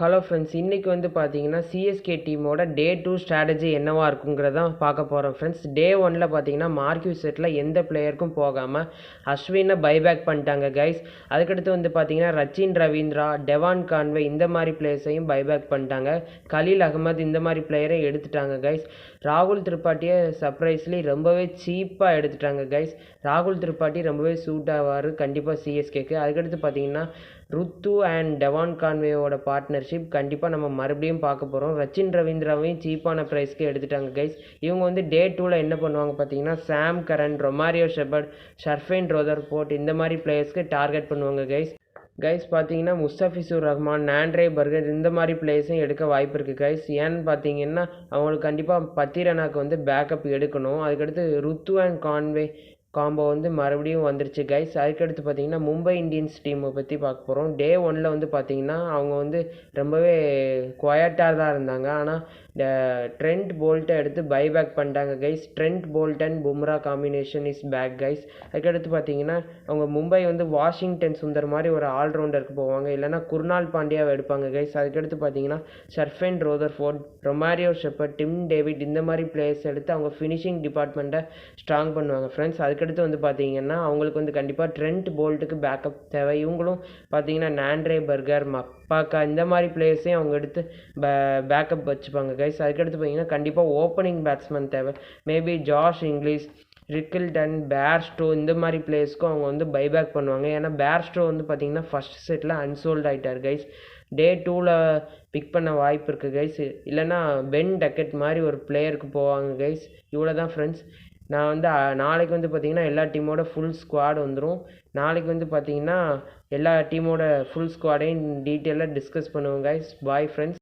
Hello friends, இன்றைக்கி வந்து பார்த்தீங்கன்னா சிஎஸ்கே டீமோட டே 2 ஸ்ட்ராட்டஜி என்னவா இருக்குங்கிறதான் பார்க்க போகிறோம் ஃப்ரெண்ட்ஸ். டே 1ல் பார்த்தீங்கன்னா மார்க்யூஸ் செட்டில் எந்த பிளேயருக்கும் போகாமல் அஸ்வினை பைபேக் பண்ணிட்டாங்க கைஸ். அதுக்கடுத்து வந்து பார்த்தீங்கன்னா ரச்சின் ரவீந்திரா, டெவான் கான்வே இந்த மாதிரி பிளேயர்ஸையும் பைபேக் பண்ணிட்டாங்க. கலீல் அகமது இந்த மாதிரி பிளேயரை எடுத்துட்டாங்க கைஸ். ராகுல் திரிபாட்டியை சர்ப்ரைஸ்லி ரொம்பவே சீப்பாக எடுத்துட்டாங்க கைஸ். ராகுல் திரிபாட்டி ரொம்பவே சூட் ஆவார் கண்டிப்பாக சிஎஸ்கேக்கு. அதுக்கடுத்து பார்த்தீங்கன்னா ருத்து அண்ட் டெவான் கான்வேயோட பார்ட்னர்ஷிப் கண்டிப்பாக நம்ம மறுபடியும் பார்க்க போகிறோம். ரச்சின் ரவீந்திராவையும் சீப்பான ப்ரைஸ்க்கு எடுத்துட்டாங்க கைஸ். இவங்க வந்து டே 2ல் என்ன பண்ணுவாங்க பார்த்தீங்கன்னா சாம் கரன், ரொமாரியோ ஷெபர்ட், ஷர்ஃபேன் ரோதர்ஃபோர்ட் இந்த மாதிரி பிளேயர்ஸ்க்கு டார்கெட் பண்ணுவாங்க கைஸ் பார்த்தீங்கன்னா முஸ்தபிசூர் ரஹ்மான், நாண்ட்ரே பர்கர் இந்த மாதிரி பிளேயர்ஸையும் எடுக்க வாய்ப்பு இருக்குது கைஸ். ஏன்னு பார்த்தீங்கன்னா அவங்களுக்கு கண்டிப்பாக பத்திரனாக்கு வந்து பேக்கப் எடுக்கணும். அதுக்கடுத்து ருத்து அண்ட் கான்வே காம்போ வந்து மறுபடியும் வந்துருச்சு கைஸ். அதுக்கடுத்து பார்த்தீங்கன்னா மும்பை இந்தியன்ஸ் டீமை பற்றி பார்க்க போகிறோம். டே 1ல் வந்து பார்த்தீங்கன்னா அவங்க வந்து ரொம்பவே குவாய்ட்டாக தான் இருந்தாங்க. ஆனால் ட்ரெண்ட் போல்ட்டை எடுத்து பைபேக் பண்ணிட்டாங்க guys. Trent Boult and Bumrah combination is back guys. அதுக்கடுத்து பார்த்தீங்கன்னா அவங்க மும்பை வந்து வாஷிங்டன் சுந்தர் மாதிரி ஒரு ஆல்ரவுண்டருக்கு போவாங்க, இல்லைனா குர்னால் பாண்டியாவை எடுப்பாங்க கைஸ். அதுக்கடுத்து பார்த்தீங்கன்னா ஷர்ஃபேன் ரோதர்ஃபோர்ட், ரொமாரியோ ஷெப்பர்ட், டிம் டேவிட் இந்த மாதிரி பிளேயர்ஸ் எடுத்து அவங்க ஃபினிஷிங் டிபார்ட்மெண்ட்டை ஸ்ட்ராங் பண்ணுவாங்க ஃப்ரெண்ட்ஸ். அதுக்கடுத்து வந்து பார்த்தீங்கன்னா அவங்களுக்கு வந்து கண்டிப்பாக ட்ரெண்ட் போல்ட்டுக்கு பேக்கப் தேவை. இவங்களும் பார்த்தீங்கன்னா நாண்ட்ரே பர்கர், மப்பாக்கா இந்த மாதிரி பிளேயர்ஸையும் அவங்க எடுத்து பேக்கப் வச்சுப்பாங்க கைஸ். அதுக்கடுத்து பார்த்தீங்கன்னா கண்டிப்பாக ஓப்பனிங் பேட்ஸ்மேன் தேவை. Maybe Josh English, Rickelton, Bairstow இந்த மாதிரி பிளேயர்ஸ்க்கும் அவங்க வந்து பைபேக் பண்ணுவாங்க. ஏன்னா பேர்ஸ்டோ வந்து பார்த்தீங்கன்னா ஃபர்ஸ்ட் செட்டில் அன்சோல்ட் ஆகிட்டார் கைஸ். டே 2ல் பிக் பண்ண வாய்ப்பு இருக்குது கைஸ். இல்லைனா பென் டக்கெட் மாதிரி ஒரு பிளேயருக்கு போவாங்க கைஸ். இவ்வளோ தான் ஃப்ரெண்ட்ஸ். நான் வந்து நாளைக்கு வந்து பார்த்திங்கன்னா எல்லா டீமோட ஃபுல் ஸ்குவாட் வந்துடும். நாளைக்கு வந்து பார்த்திங்கன்னா எல்லா டீமோட ஃபுல் ஸ்குவாடையும் டீட்டெயிலாக டிஸ்கஸ் பண்ணுவோம் கைஸ். Bye friends.